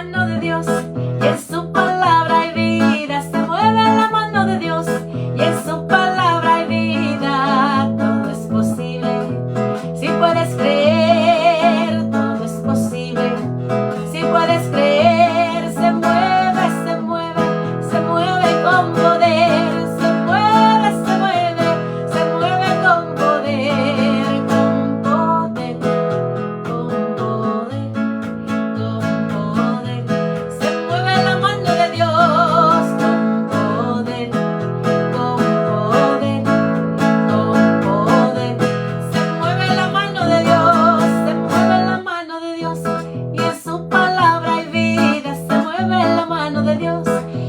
mano de Dios y en su palabra hay vida. Se mueve la mano de Dios y en su palabra hay vida. Todo es posible si puedes creer, todo es posible si puedes creer. Se mueve, se mueve, se mueve con poder. Se mueve, se mueve, se mueve con poder, con poder, con poder, con poder. Se mueve la mano de Dios con poder, con poder, con poder. Se mueve la mano de Dios, se mueve la mano de Dios y en su palabra hay vida. Se mueve la mano de Dios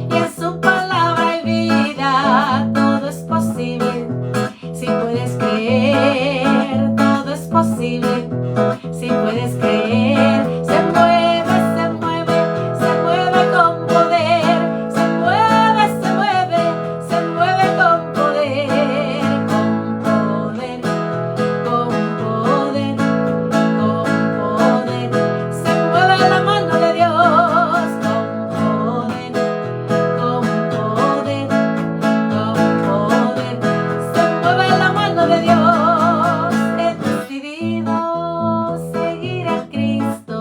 y en su palabra hay vida. Todo es posible si puedes creer, todo es posible si puedes creer. Se mueve, se mueve, se mueve con poder. Se mueve, se mueve, se mueve con poder, con poder, con poder, con poder. Se mueve la mano de Dios con poder, con poder, con poder. Se mueve la mano de Dios. He decidido seguir a Cristo.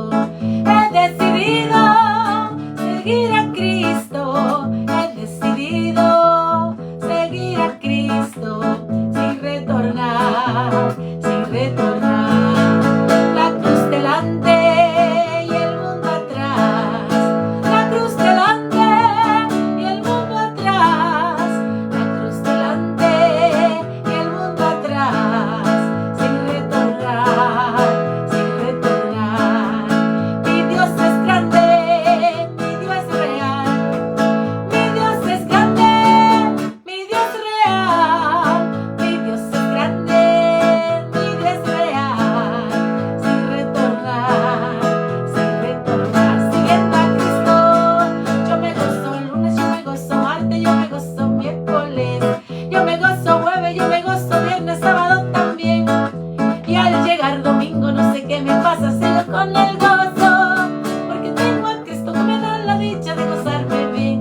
He decidido seguir a Cristo. He decidido seguir a Cristo sin retornar, sin retornar. La cruz delante y el mundo atrás. La cruz delante y el mundo atrás. La cruz delante y el mundo atrás. Sin retornar, sin retornar. Mi Dios es grande, mi Dios es real. Mi Dios es grande, mi Dios es real. Mi Dios es grande, mi Dios es real. Sin retornar, sin retornar. Siguiendo a Cristo, yo me gozo lunes, yo me gozo martes, yo me gozo miércoles, yo me gozo jueves, yo me gozo viernes, sábado también. Y al llegar domingo no sé qué me pasa, sigo con el gozo, porque tengo a Cristo que me da la dicha de gozarme bien.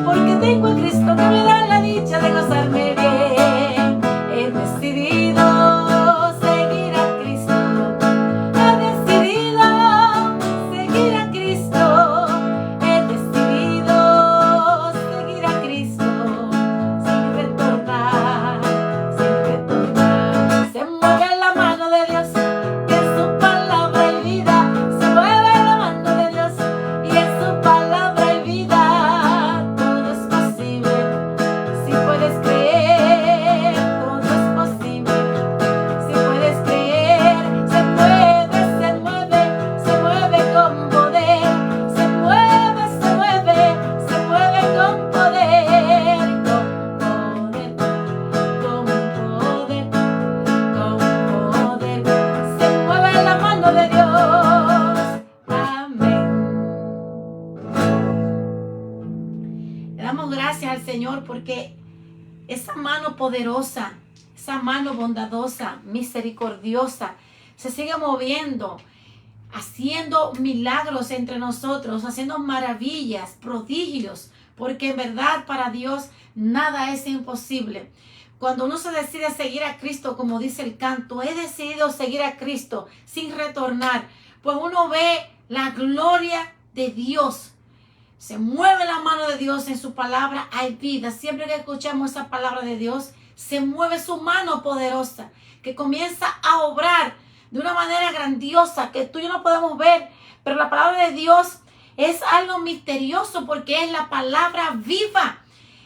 Porque tengo a Cristo que me da la dicha de gozarme bien. He decidido seguir a Cristo. He decidido seguir a Cristo. He decidido seguir a Cristo sin retornar, sin retornar. Se mueve la mano de Dios y en su palabra hay vida. Se mueve la mano de Dios y en su palabra hay vida. Todo es posible si puedes creer. Todo es posible si puedes creer. Se mueve, se mueve, se mueve con poder. Se mueve, se mueve, se mueve con poder, con poder, con poder, con poder. Se mueve la mano de Dios. Amén. Le damos gracias al Señor porque esa mano poderosa, esa mano bondadosa, misericordiosa, se sigue moviendo, haciendo milagros entre nosotros, haciendo maravillas, prodigios, porque en verdad para Dios nada es imposible. Cuando uno se decide seguir a Cristo, como dice el canto, he decidido seguir a Cristo sin retornar, pues uno ve la gloria de Dios. Se mueve la mano de Dios en su palabra, hay vida. Siempre que escuchamos esa palabra de Dios, se mueve su mano poderosa, que comienza a obrar de una manera grandiosa, que tú y yo no podemos ver, pero la palabra de Dios es algo misterioso porque es la palabra viva.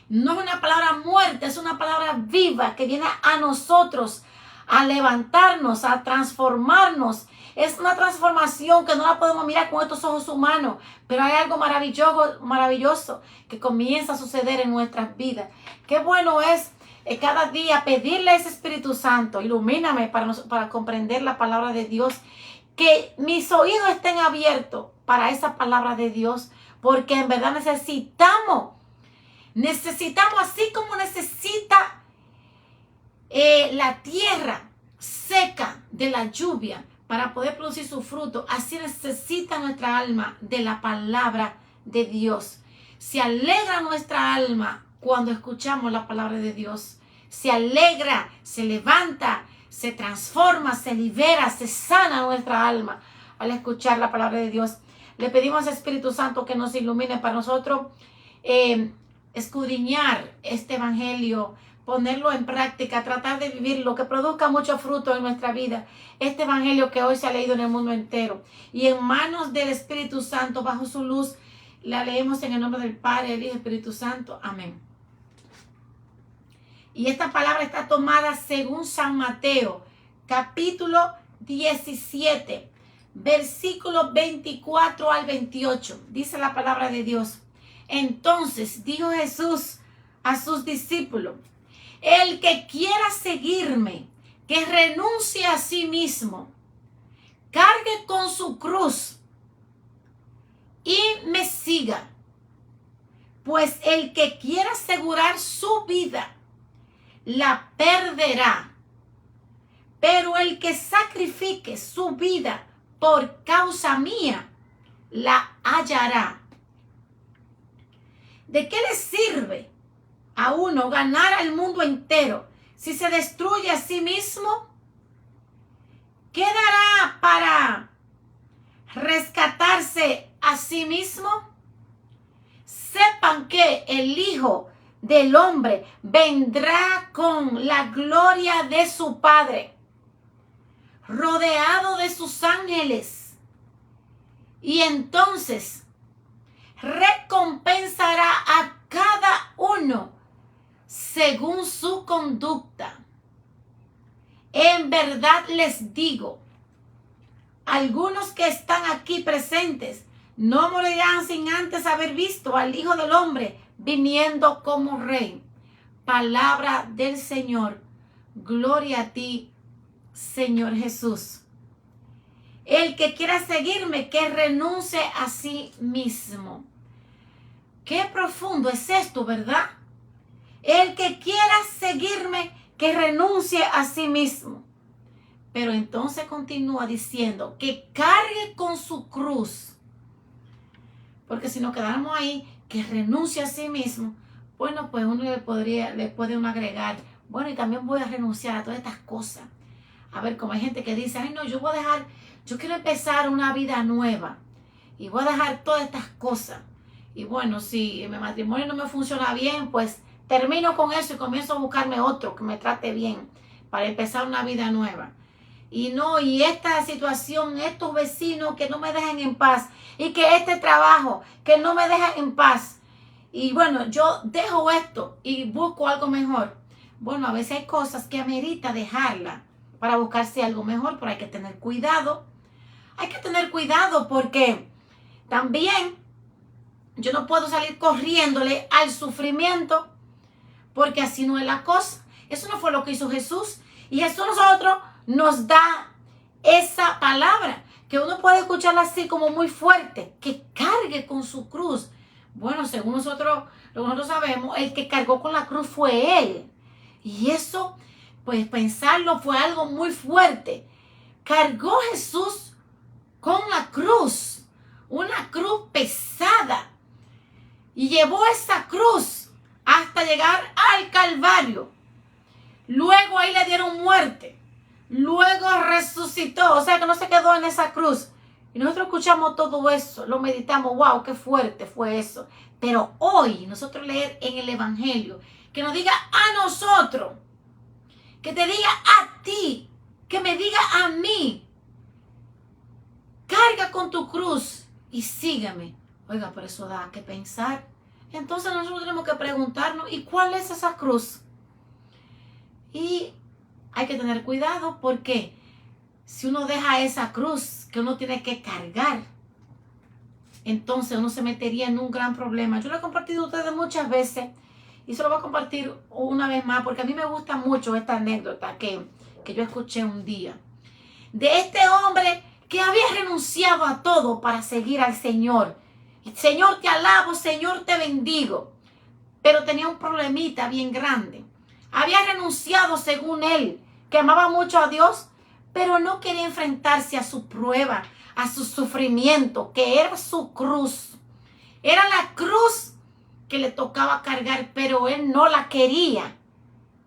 No es una palabra muerta, es una palabra viva que viene a nosotros a levantarnos, a transformarnos. Es una transformación que no la podemos mirar con estos ojos humanos, pero hay algo maravilloso que comienza a suceder en nuestras vidas. Qué bueno es cada día pedirle a ese Espíritu Santo, ilumíname para comprender la palabra de Dios, que mis oídos estén abiertos para esa palabra de Dios, porque en verdad necesitamos así como necesita la tierra seca de la lluvia para poder producir su fruto, así necesita nuestra alma de la palabra de Dios. Se alegra nuestra alma cuando escuchamos la palabra de Dios. Se alegra, se levanta, se transforma, se libera, se sana nuestra alma al escuchar la palabra de Dios. Le pedimos al Espíritu Santo que nos ilumine para nosotros escudriñar este evangelio, ponerlo en práctica, tratar de vivirlo, que produzca mucho fruto en nuestra vida. Este evangelio que hoy se ha leído en el mundo entero. Y en manos del Espíritu Santo, bajo su luz, la leemos en el nombre del Padre, el Hijo y el Espíritu Santo. Amén. Y esta palabra está tomada según San Mateo, capítulo 17, versículos 24 al 28. Dice la palabra de Dios. Entonces dijo Jesús a sus discípulos: el que quiera seguirme, que renuncie a sí mismo, cargue con su cruz y me siga. Pues el que quiera asegurar su vida, la perderá. Pero el que sacrifique su vida por causa mía, la hallará. ¿De qué le sirve a uno ganar al mundo entero si se destruye a sí mismo? ¿Qué dará para rescatarse a sí mismo? Sepan que el Hijo del Hombre vendrá con la gloria de su Padre, rodeado de sus ángeles, y entonces recompensará a cada uno según su conducta. En verdad les digo, algunos que están aquí presentes no morirán sin antes haber visto al Hijo del Hombre viniendo como Rey. Palabra del Señor. Gloria a ti, Señor Jesús. El que quiera seguirme, que renuncie a sí mismo. Qué profundo es esto, ¿verdad? El que quiera seguirme, que renuncie a sí mismo. Pero entonces continúa diciendo que cargue con su cruz. Porque si nos quedamos ahí, que renuncie a sí mismo, bueno, pues uno le puede uno agregar, bueno, y también voy a renunciar a todas estas cosas. A ver, como hay gente que dice, ay no, yo quiero empezar una vida nueva y voy a dejar todas estas cosas. Y bueno, si mi matrimonio no me funciona bien, pues termino con eso y comienzo a buscarme otro que me trate bien para empezar una vida nueva. Y esta situación, estos vecinos que no me dejan en paz, y que este trabajo que no me deja en paz, y bueno, yo dejo esto y busco algo mejor. Bueno, a veces hay cosas que amerita dejarla para buscarse algo mejor, pero hay que tener cuidado. Hay que tener cuidado porque también yo no puedo salir corriéndole al sufrimiento, porque así no es la cosa. Eso no fue lo que hizo Jesús. Y Jesús nosotros nos da esa palabra, que uno puede escucharla así como muy fuerte, que cargue con su cruz. Bueno, según nosotros sabemos, el que cargó con la cruz fue Él. Y eso, pues pensarlo fue algo muy fuerte. Cargó Jesús con la cruz, una cruz pesada. Y llevó esa cruz hasta llegar al Calvario. Luego ahí le dieron muerte. Luego resucitó. O sea que no se quedó en esa cruz. Y nosotros escuchamos todo eso, lo meditamos. Wow, qué fuerte fue eso. Pero hoy nosotros leer en el Evangelio, que nos diga a nosotros, que te diga a ti, que me diga a mí, carga con tu cruz y sígueme. Oiga, por eso da que pensar. Entonces nosotros tenemos que preguntarnos, ¿y cuál es esa cruz? Y hay que tener cuidado porque si uno deja esa cruz que uno tiene que cargar, entonces uno se metería en un gran problema. Yo lo he compartido a ustedes muchas veces y se lo voy a compartir una vez más porque a mí me gusta mucho esta anécdota que yo escuché un día. De este hombre que había renunciado a todo para seguir al Señor. Señor, te alabo, Señor, te bendigo. Pero tenía un problemita bien grande. Había renunciado según él, que amaba mucho a Dios, pero no quería enfrentarse a su prueba, a su sufrimiento, que era su cruz. Era la cruz que le tocaba cargar, pero él no la quería.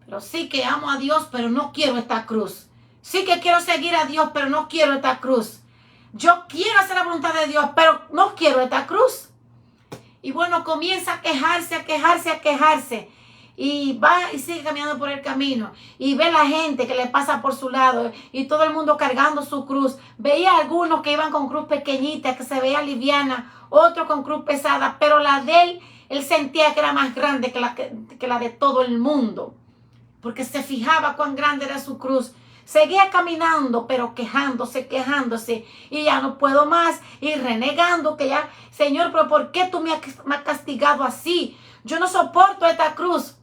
Pero sí que amo a Dios, pero no quiero esta cruz. Sí que quiero seguir a Dios, pero no quiero esta cruz. Yo quiero hacer la voluntad de Dios, pero no quiero esta cruz. Y bueno, comienza a quejarse, a quejarse, a quejarse. Y va y sigue caminando por el camino. Y ve la gente que le pasa por su lado. Y todo el mundo cargando su cruz. Veía algunos que iban con cruz pequeñita, que se veía liviana. Otros con cruz pesada. Pero la de él sentía que era más grande que la de todo el mundo. Porque se fijaba cuán grande era su cruz. Seguía caminando, pero quejándose, quejándose. Y ya no puedo más. Y renegando que ya, Señor, pero ¿por qué tú me has castigado así? Yo no soporto esta cruz.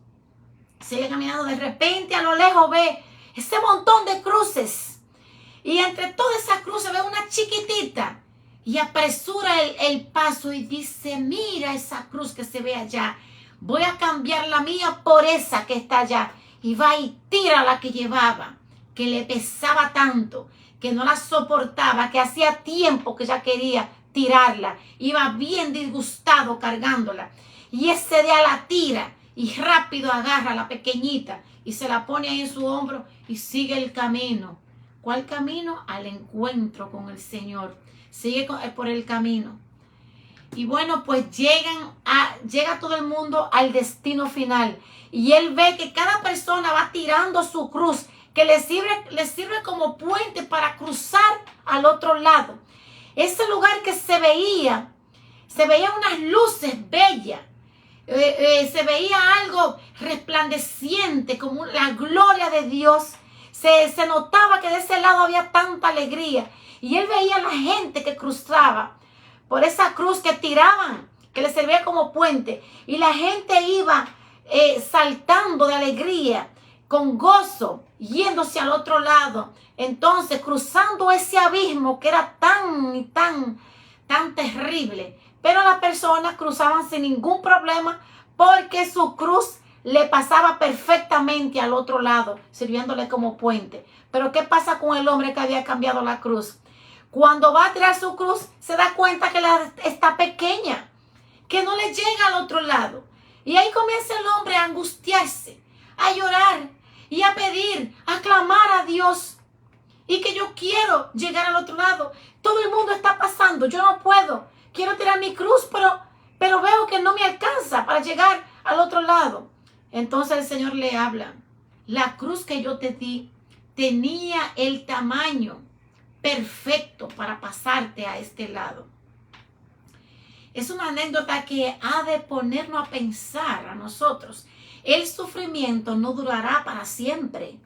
Sigue caminando. De repente a lo lejos ve ese montón de cruces. Y entre todas esas cruces ve una chiquitita. Y apresura el paso y dice, mira esa cruz que se ve allá. Voy a cambiar la mía por esa que está allá. Y va y tira la que llevaba, que le pesaba tanto, que no la soportaba, que hacía tiempo que ya quería tirarla. Iba bien disgustado cargándola. Y ese día la tira y rápido agarra la pequeñita y se la pone ahí en su hombro y sigue el camino. ¿Cuál camino? Al encuentro con el Señor. Sigue por el camino. Y bueno, pues llega todo el mundo al destino final. Y él ve que cada persona va tirando su cruz, que le sirve como puente para cruzar al otro lado. Ese lugar que se veía unas luces bellas. Se veía algo resplandeciente, como la gloria de Dios. Se notaba que de ese lado había tanta alegría. Y él veía a la gente que cruzaba por esa cruz que tiraban, que le servía como puente. Y la gente iba saltando de alegría, con gozo, yéndose al otro lado. Entonces, cruzando ese abismo que era tan terrible. Pero las personas cruzaban sin ningún problema porque su cruz le pasaba perfectamente al otro lado, sirviéndole como puente. Pero ¿qué pasa con el hombre que había cambiado la cruz? Cuando va a tirar su cruz, se da cuenta que está pequeña, que no le llega al otro lado. Y ahí comienza el hombre a angustiarse, a llorar y a pedir, a clamar a Dios. Y que yo quiero llegar al otro lado. Todo el mundo está pasando, yo no puedo. Quiero tirar mi cruz, pero veo que no me alcanza para llegar al otro lado. Entonces el Señor le habla. La cruz que yo te di tenía el tamaño perfecto para pasarte a este lado. Es una anécdota que ha de ponernos a pensar a nosotros. El sufrimiento no durará para siempre.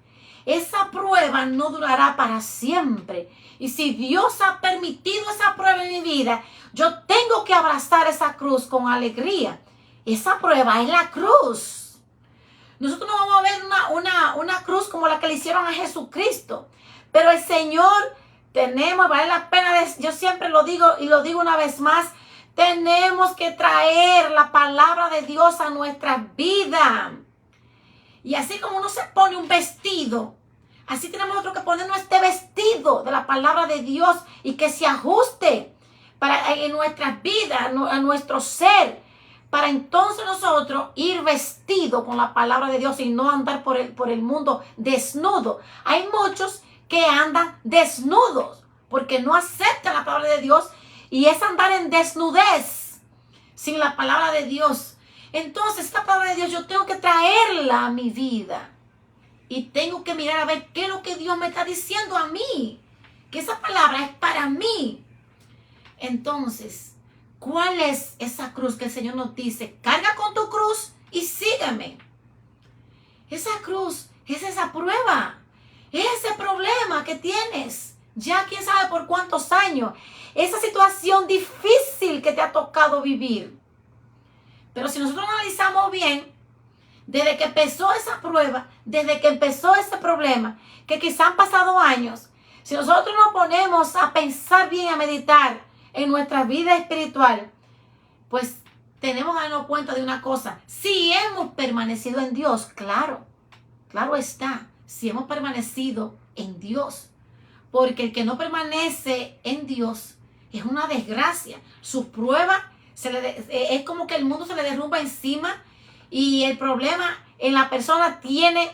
Esa prueba no durará para siempre. Y si Dios ha permitido esa prueba en mi vida, yo tengo que abrazar esa cruz con alegría. Esa prueba es la cruz. Nosotros no vamos a ver una cruz como la que le hicieron a Jesucristo. Pero el Señor, vale la pena, yo siempre lo digo y lo digo una vez más, tenemos que traer la palabra de Dios a nuestra vida. Y así como uno se pone un vestido, así tenemos nosotros que ponernos este vestido de la palabra de Dios y que se ajuste en nuestras vidas, a nuestro ser, para entonces nosotros ir vestidos con la palabra de Dios y no andar por el mundo desnudo. Hay muchos que andan desnudos porque no aceptan la palabra de Dios y es andar en desnudez sin la palabra de Dios. Entonces esta palabra de Dios yo tengo que traerla a mi vida y tengo que mirar a ver qué es lo que Dios me está diciendo a mí, que esa palabra es para mí. Entonces, ¿cuál es esa cruz que el Señor nos dice? Carga con tu cruz y sígueme. Esa cruz es esa prueba, es ese problema que tienes ya quién sabe por cuántos años, esa situación difícil que te ha tocado vivir. Pero si nosotros analizamos bien, desde que empezó esa prueba, desde que empezó ese problema, que quizá han pasado años, si nosotros nos ponemos a pensar bien, a meditar en nuestra vida espiritual, pues tenemos que darnos cuenta de una cosa. Si hemos permanecido en Dios, claro está, si hemos permanecido en Dios. porque el que no permanece en Dios es una desgracia. Sus pruebas es como que el mundo se le derrumba encima y el problema en la persona tiene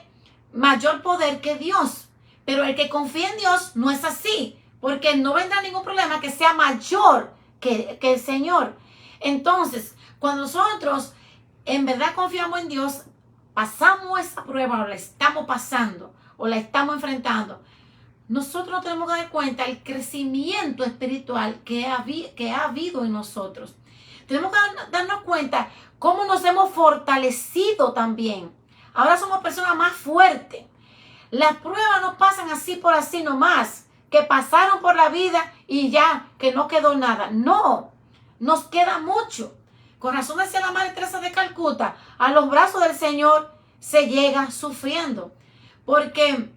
mayor poder que Dios. Pero el que confía en Dios no es así, porque no vendrá ningún problema que sea mayor que el Señor. Entonces, cuando nosotros en verdad confiamos en Dios, pasamos esa prueba o la estamos pasando o la estamos enfrentando, nosotros tenemos que dar cuenta del crecimiento espiritual que ha habido en nosotros. Tenemos que darnos cuenta cómo nos hemos fortalecido también. Ahora somos personas más fuertes. Las pruebas no pasan así por así nomás, que pasaron por la vida y ya, que no quedó nada. No, nos queda mucho. Con razón decía la Madre Teresa de Calcuta, a los brazos del Señor se llega sufriendo. Porque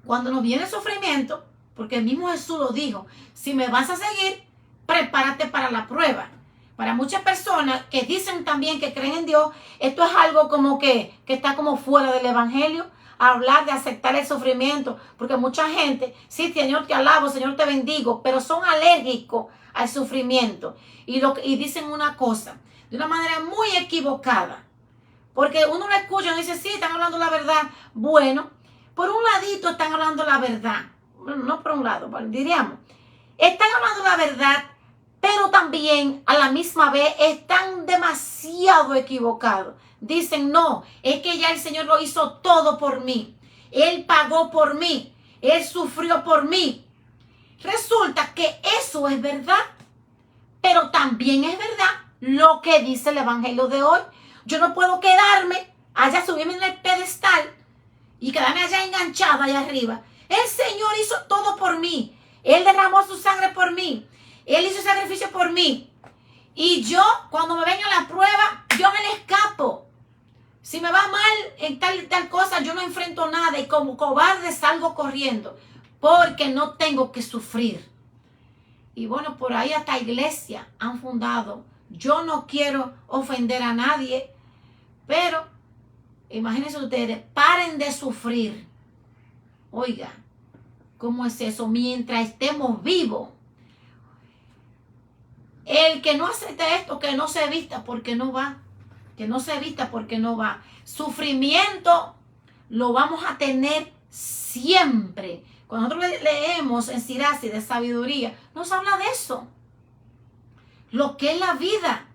cuando nos viene el sufrimiento, porque el mismo Jesús lo dijo, si me vas a seguir, prepárate para la prueba. Para muchas personas que dicen también que creen en Dios, esto es algo como que está como fuera del evangelio, hablar de aceptar el sufrimiento, porque mucha gente, sí, Señor te alabo, Señor te bendigo, pero son alérgicos al sufrimiento y dicen una cosa de una manera muy equivocada, porque uno lo escucha y dice, sí, están hablando la verdad. Bueno, por un ladito están hablando la verdad, bueno, no por un lado, diríamos, están hablando la verdad, pero también a la misma vez están demasiado equivocados. Dicen, no, es que ya el Señor lo hizo todo por mí. Él pagó por mí. Él sufrió por mí. Resulta que eso es verdad, pero también es verdad lo que dice el evangelio de hoy. Yo no puedo quedarme allá, subirme en el pedestal y quedarme allá enganchada allá arriba. El Señor hizo todo por mí. Él derramó su sangre por mí. Él hizo sacrificio por mí. Y yo, cuando me venga la prueba, yo me le escapo. Si me va mal en tal cosa, yo no enfrento nada. Y como cobarde salgo corriendo. Porque no tengo que sufrir. Y bueno, por ahí hasta iglesias han fundado. Yo no quiero ofender a nadie. Pero, imagínense ustedes, paren de sufrir. Oiga, ¿cómo es eso? Mientras estemos vivos. El que no acepte esto, que no se vista porque no va. Que no se vista porque no va. Sufrimiento lo vamos a tener siempre. Cuando nosotros leemos en Sirach de sabiduría, nos habla de eso. Lo que es la vida.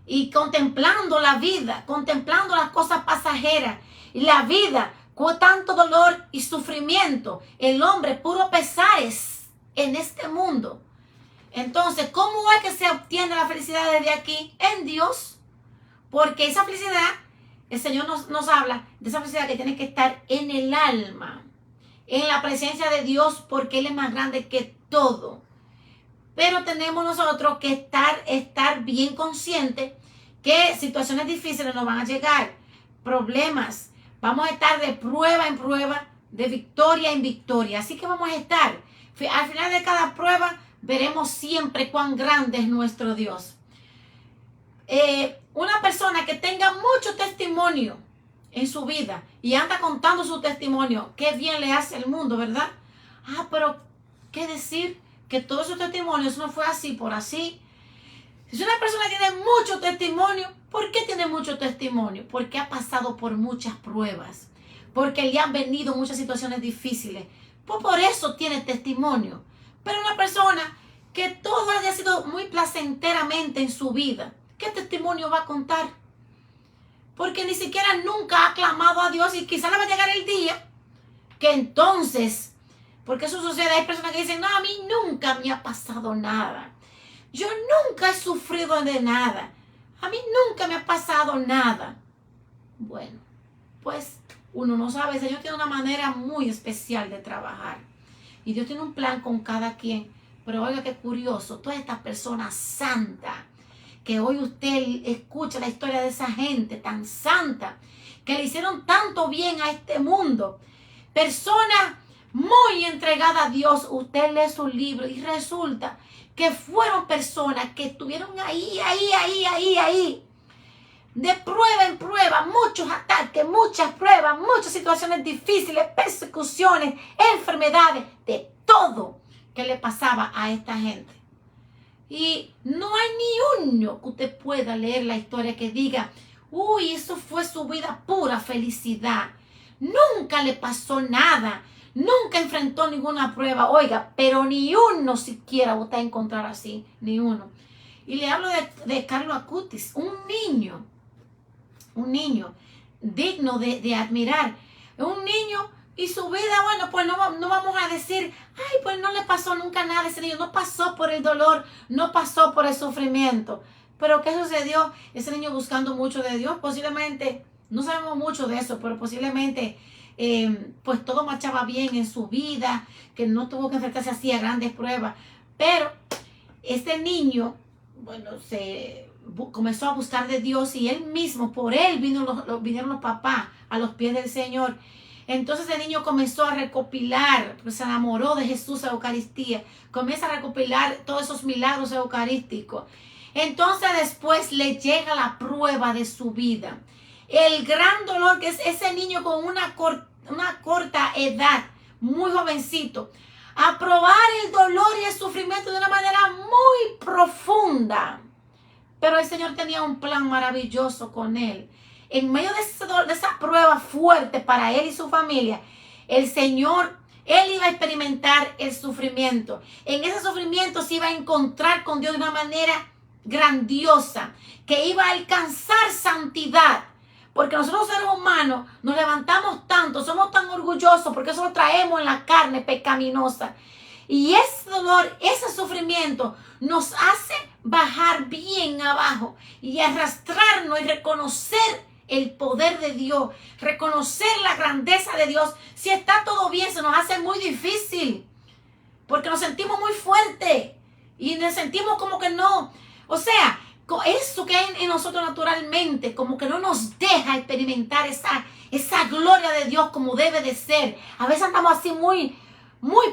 Y contemplando la vida, contemplando las cosas pasajeras. Y la vida, con tanto dolor y sufrimiento. El hombre, puro pesares en este mundo. Entonces, ¿cómo es que se obtiene la felicidad desde aquí? En Dios. Porque esa felicidad, el Señor nos habla de esa felicidad que tiene que estar en el alma. En la presencia de Dios, porque Él es más grande que todo. Pero tenemos nosotros que estar bien conscientes que situaciones difíciles nos van a llegar. Problemas. Vamos a estar de prueba en prueba, de victoria en victoria. Así que vamos a estar. Al final de cada prueba, veremos siempre cuán grande es nuestro Dios. Una persona que tenga mucho testimonio en su vida y anda contando su testimonio, qué bien le hace al mundo, ¿verdad? Pero ¿qué decir? Que todos esos testimonios no fue así por así. Si una persona tiene mucho testimonio, ¿por qué tiene mucho testimonio? Porque ha pasado por muchas pruebas, porque le han venido muchas situaciones difíciles. Pues por eso tiene testimonio. Pero una persona que todo haya sido muy placenteramente en su vida, ¿qué testimonio va a contar? Porque ni siquiera nunca ha clamado a Dios y quizá le va a llegar el día que entonces, porque eso sucede, hay personas que dicen, no, a mí nunca me ha pasado nada. Yo nunca he sufrido de nada. A mí nunca me ha pasado nada. Bueno, pues uno no sabe, el Señor tiene una manera muy especial de trabajar. Y Dios tiene un plan con cada quien. Pero oiga qué curioso, todas estas personas santas, que hoy usted escucha la historia de esa gente tan santa, que le hicieron tanto bien a este mundo. Personas muy entregadas a Dios, usted lee sus libros y resulta que fueron personas que estuvieron ahí. de prueba en prueba, muchos ataques, muchas pruebas, muchas situaciones difíciles, persecuciones, enfermedades, de todo que le pasaba a esta gente. Y no hay ni uno que usted pueda leer la historia que diga, uy, eso fue su vida pura felicidad. Nunca le pasó nada, nunca enfrentó ninguna prueba, oiga, pero ni uno siquiera usted va a encontrar así, ni uno. Y le hablo de Carlo Acutis, un niño digno de admirar, un niño. Y su vida, bueno, pues no vamos a decir, ay, pues no le pasó nunca nada a ese niño, no pasó por el dolor, no pasó por el sufrimiento. Pero ¿qué sucedió? Ese niño buscando mucho de Dios, posiblemente, no sabemos mucho de eso, pero posiblemente, pues todo marchaba bien en su vida, que no tuvo que enfrentarse así a grandes pruebas. Pero este niño, bueno, comenzó a buscar de Dios y él mismo, por él vinieron los papás a los pies del Señor. Entonces el niño comenzó a recopilar, pues se enamoró de Jesús, la Eucaristía, comienza a recopilar todos esos milagros eucarísticos. Entonces después le llega la prueba de su vida. El gran dolor que es ese niño con una corta edad, muy jovencito, a probar el dolor y el sufrimiento de una manera muy profunda. Pero el Señor tenía un plan maravilloso con él. En medio de esa prueba fuerte para él y su familia, el Señor, él iba a experimentar el sufrimiento. En ese sufrimiento se iba a encontrar con Dios de una manera grandiosa, que iba a alcanzar santidad. Porque nosotros seres humanos nos levantamos tanto, somos tan orgullosos, porque eso lo traemos en la carne pecaminosa. Y ese dolor, ese sufrimiento nos hace bajar bien abajo y arrastrarnos y reconocer el poder de Dios, reconocer la grandeza de Dios. Si está todo bien, se nos hace muy difícil, porque nos sentimos muy fuertes y nos sentimos como que no, o sea, eso que hay en nosotros naturalmente, como que no nos deja experimentar esa gloria de Dios como debe de ser. A veces andamos así muy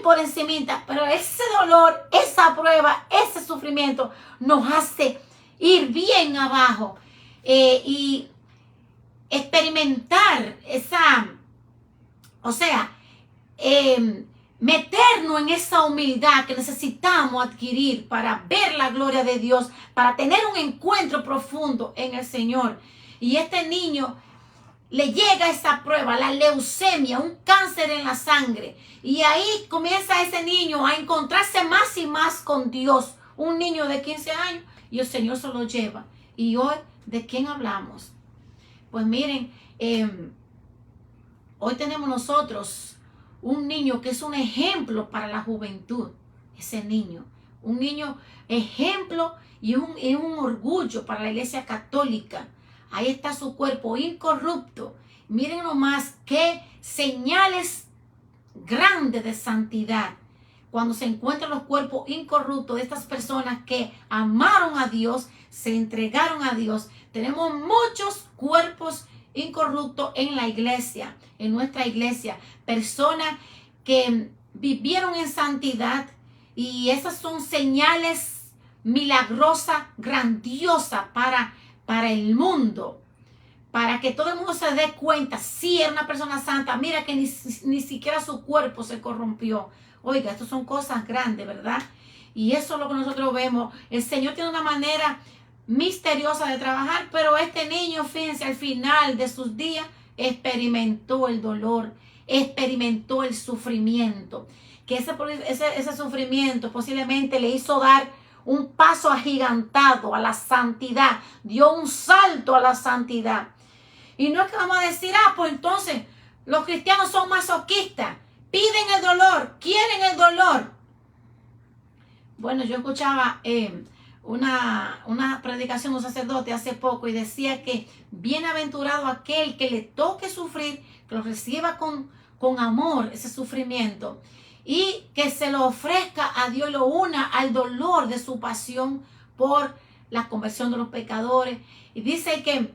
por encimita, pero ese dolor, esa prueba, ese sufrimiento nos hace ir bien abajo y experimentar meternos en esa humildad que necesitamos adquirir para ver la gloria de Dios, para tener un encuentro profundo en el Señor. Y este niño le llega esa prueba, la leucemia, un cáncer en la sangre. Y ahí comienza ese niño a encontrarse más y más con Dios. Un niño de 15 años y el Señor se lo lleva. Y hoy, ¿de quién hablamos? Pues miren, hoy tenemos nosotros un niño que es un ejemplo para la juventud. Ese niño, un niño ejemplo y un orgullo para la Iglesia Católica. Ahí está su cuerpo incorrupto. Miren nomás qué señales grandes de santidad. Cuando se encuentran los cuerpos incorruptos de estas personas que amaron a Dios, se entregaron a Dios. Tenemos muchos cuerpos incorruptos en la iglesia, en nuestra iglesia. Personas que vivieron en santidad y esas son señales milagrosas, grandiosas para el mundo. Para que todo el mundo se dé cuenta, si era una persona santa, mira que ni siquiera su cuerpo se corrompió. Oiga, estas son cosas grandes, ¿verdad? Y eso es lo que nosotros vemos. El Señor tiene una manera misteriosa de trabajar, pero este niño, fíjense, al final de sus días, experimentó el dolor, experimentó el sufrimiento. Que ese sufrimiento posiblemente le hizo dar un paso agigantado a la santidad, dio un salto a la santidad. Y no es que vamos a decir, pues entonces los cristianos son masoquistas, piden el dolor, quieren el dolor. Bueno, yo escuchaba una predicación de un sacerdote hace poco y decía que bienaventurado aquel que le toque sufrir, que lo reciba con amor ese sufrimiento y que se lo ofrezca a Dios, lo una al dolor de su pasión por la conversión de los pecadores. Y dice que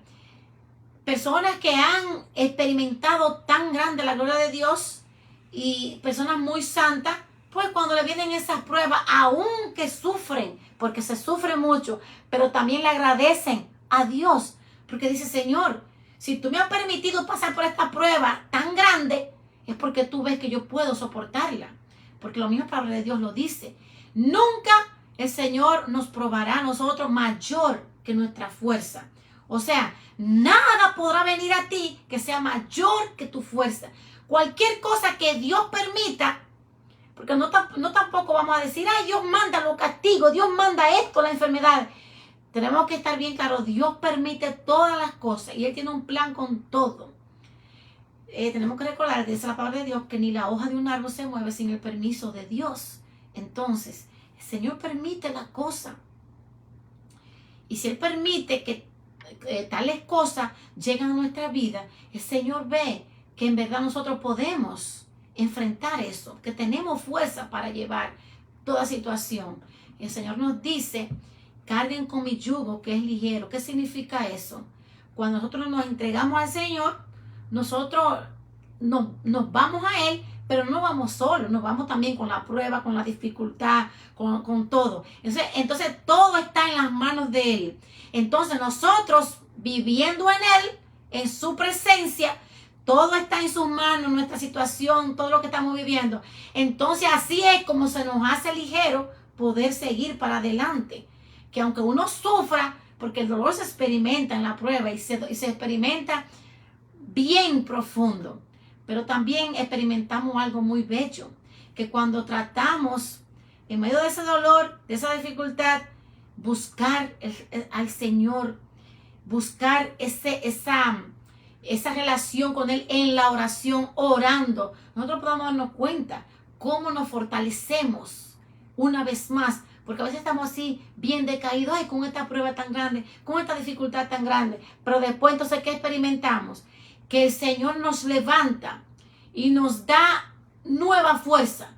personas que han experimentado tan grande la gloria de Dios y personas muy santas, pues cuando le vienen esas pruebas, aunque sufren, porque se sufre mucho, pero también le agradecen a Dios Porque dice, Señor, si tú me has permitido pasar por esta prueba tan grande, es porque tú ves que yo puedo soportarla. Porque lo mismo palabra de Dios lo dice. Nunca el Señor nos probará a nosotros mayor que nuestra fuerza. O sea, nada podrá venir a ti que sea mayor que tu fuerza. Cualquier cosa que Dios permita, porque no tampoco vamos a decir, ay, Dios manda los castigos, Dios manda esto, la enfermedad. Tenemos que estar bien claros, Dios permite todas las cosas y Él tiene un plan con todo. Tenemos que recordar, dice la palabra de Dios, que ni la hoja de un árbol se mueve sin el permiso de Dios. Entonces, el Señor permite la cosa. Y si Él permite que tales cosas lleguen a nuestra vida, el Señor ve que en verdad nosotros podemos enfrentar eso, que tenemos fuerza para llevar toda situación. El Señor nos dice, carguen con mi yugo que es ligero. ¿Qué significa eso? Cuando nosotros nos entregamos al Señor, nosotros nos vamos a Él, pero no vamos solos, nos vamos también con la prueba, con la dificultad, con todo. Entonces todo está en las manos de Él. Entonces nosotros viviendo en Él, en su presencia, todo está en sus manos, nuestra situación, todo lo que estamos viviendo. Entonces así es como se nos hace ligero poder seguir para adelante. Que aunque uno sufra, porque el dolor se experimenta en la prueba y se experimenta bien profundo, pero también experimentamos algo muy bello, que cuando tratamos en medio de ese dolor, de esa dificultad, buscar al Señor, buscar esa relación con Él en la oración, orando, nosotros podemos darnos cuenta cómo nos fortalecemos una vez más. Porque a veces estamos así, bien decaídos, ay, con esta prueba tan grande, con esta dificultad tan grande. Pero después, entonces, ¿qué experimentamos? Que el Señor nos levanta y nos da nueva fuerza.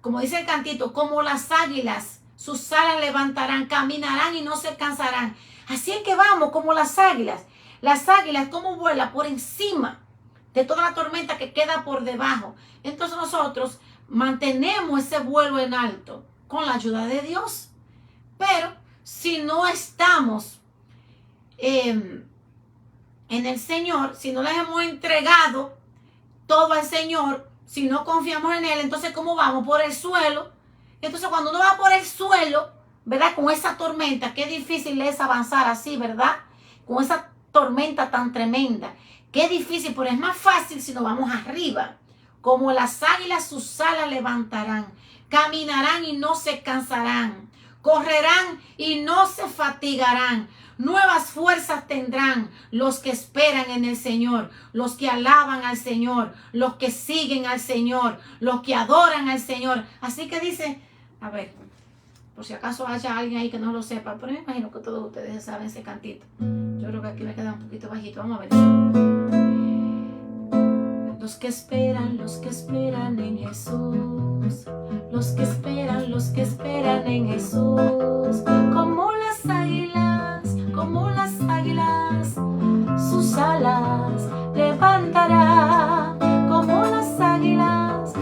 Como dice el cantito, como las águilas, sus alas levantarán, caminarán y no se cansarán. Así es que vamos, como las águilas. Las águilas, ¿cómo vuelan? Por encima de toda la tormenta que queda por debajo. Entonces nosotros mantenemos ese vuelo en alto con la ayuda de Dios. Pero si no estamos en el Señor, si no les hemos entregado todo al Señor, si no confiamos en Él, entonces ¿cómo vamos? Por el suelo. Entonces cuando uno va por el suelo, ¿verdad? Con esa tormenta, qué difícil es avanzar así, ¿verdad? Con esa tormenta tan tremenda. Qué difícil, pero es más fácil si nos vamos arriba. Como las águilas sus alas levantarán. Caminarán y no se cansarán. Correrán y no se fatigarán. Nuevas fuerzas tendrán los que esperan en el Señor, los que alaban al Señor, los que siguen al Señor, los que adoran al Señor. Así que dice, a ver, por si acaso haya alguien ahí que no lo sepa, pero me imagino que todos ustedes saben ese cantito. Yo creo que aquí me queda un poquito bajito. Vamos a ver. Los que esperan en Jesús. Los que esperan en Jesús. Como las águilas, sus alas levantará. Como las águilas,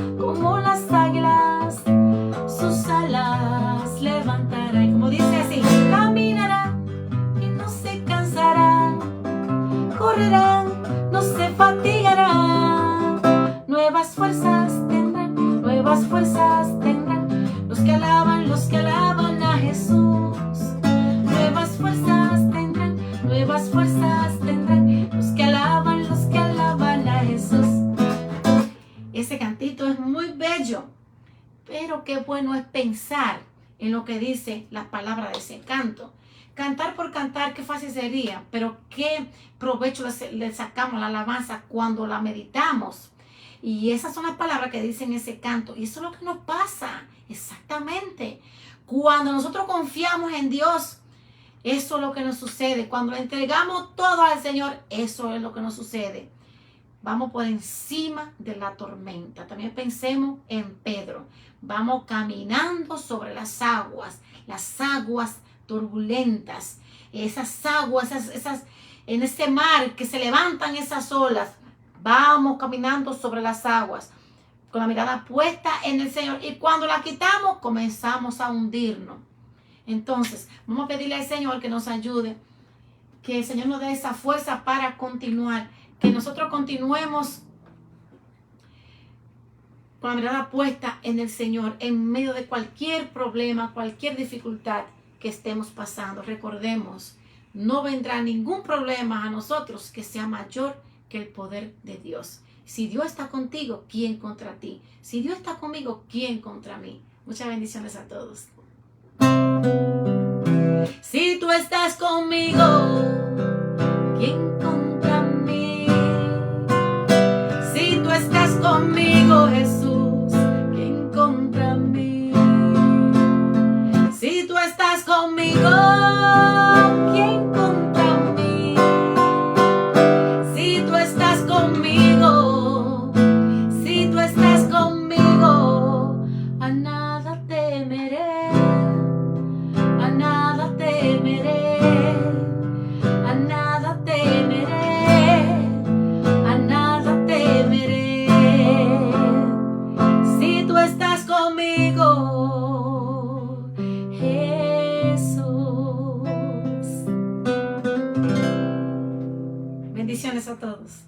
sus alas levantará. Y como dice así, caminará y no se cansará. Correrán, no se fatigarán. Nuevas fuerzas tendrán. Los que alaban a Jesús. Nuevas fuerzas tendrán. Los que alaban a Jesús. Ese cantito es muy bello, pero qué bueno es pensar en lo que dice las palabras de ese canto. Cantar por cantar, qué fácil sería, pero qué provecho le sacamos a la alabanza cuando la meditamos. Y esas son las palabras que dicen ese canto. Y eso es lo que nos pasa, exactamente. Cuando nosotros confiamos en Dios, eso es lo que nos sucede. Cuando le entregamos todo al Señor, eso es lo que nos sucede. Vamos por encima de la tormenta. También pensemos en Pedro. Vamos caminando sobre las aguas turbulentas. Esas aguas, en ese mar que se levantan esas olas. Vamos caminando sobre las aguas con la mirada puesta en el Señor. Y cuando la quitamos, comenzamos a hundirnos. Entonces, vamos a pedirle al Señor que nos ayude Que el Señor nos dé esa fuerza para continuar. Que nosotros continuemos con la mirada puesta en el Señor en medio de cualquier problema, cualquier dificultad que estemos pasando. Recordemos, no vendrá ningún problema a nosotros que sea mayor que el poder de Dios. Si Dios está contigo, ¿quién contra ti? Si Dios está conmigo, ¿quién contra mí? Muchas bendiciones a todos. Si tú estás conmigo, ¿quién contra mí? Si tú estás conmigo, Jesús, ¿quién contra mí? Si tú estás conmigo, ¿quién contra mí? Si tú estás conmigo, si tú estás conmigo, a nada temeré, a nada temeré, a nada temeré, a nada temeré. Si tú estás conmigo, Jesús. Bendiciones a todos.